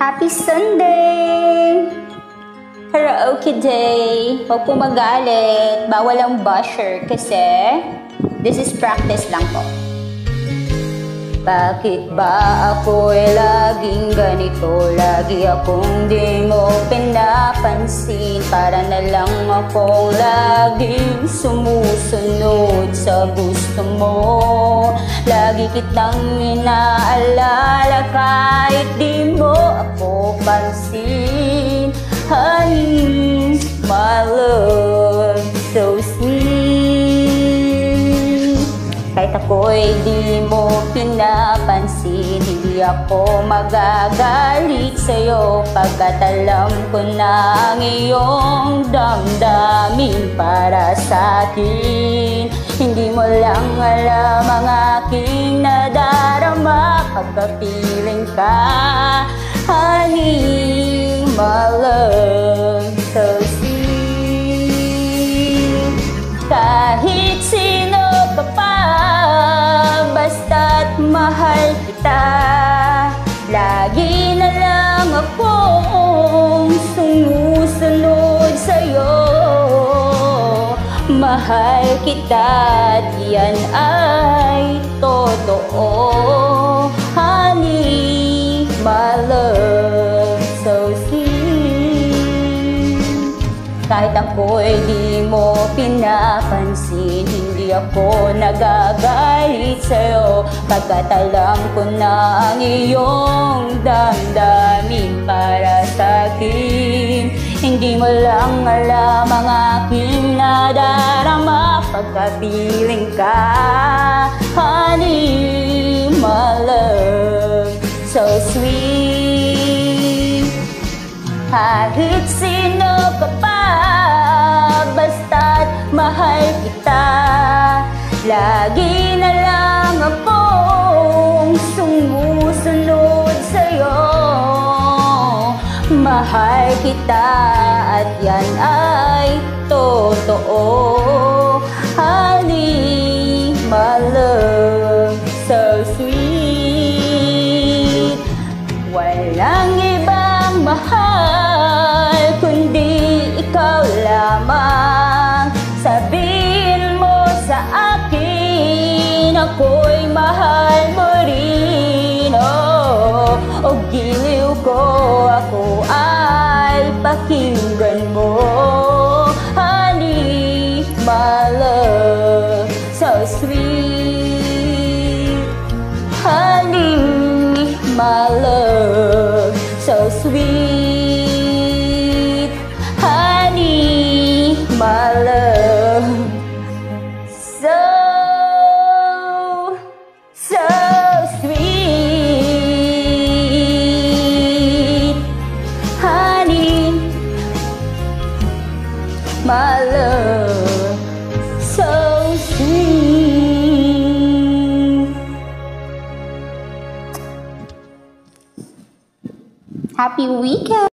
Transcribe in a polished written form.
Happy Sunday! Karaoke day. Huwag po magalit. Bawal ang basher kasi this is practice lang po. Bakit ba ako'y laging ganito? Lagi akong di mo pinapansin. Para na lang akong laging sumusunod sa gusto mo. Lagi kitang inaalala kahit di mo ako pansin. Honey, my love, so sweet. Kahit ako'y di mo pinapansin, hindi ako magagalit sa'yo, pagkat alam ko na ang iyong damdamin para sa'kin. Hindi mo lang alam ang aking nadarama pagkapiling ka. Honey, my love, so sweet. Kahit sino ka pa, basta't mahal kita. Lagi na lang akong sumusunod sa'yo. Mahal kita at yan ay totoo. Honey, my love, so sweet. Kahit ako'y di mo pinapansin, hindi ako nagagalit sa'yo, pagkat alam ko na ang iyong damdamin para sa'kin. Hindi mo lang alam ang aking nadarama pagkapiling ka. Honey, my love, so sweet. Kahit sino ka pa, basta't mahal kita. Lagi na lang akong sumusunod sa'yo. Mahal kita at yan ay totoo. Honey, my love, so sweet. Walang ibang mahal kundi ikaw lamang. Sabihin mo sa akin, ako'y mahal mo rin. O giliw ko, ako ay pakinggan mo. Honey, my love, so sweet. Honey, my love, so sweet. Honey, my love, so sweet. Honey, my love, so sweet. Happy weekend!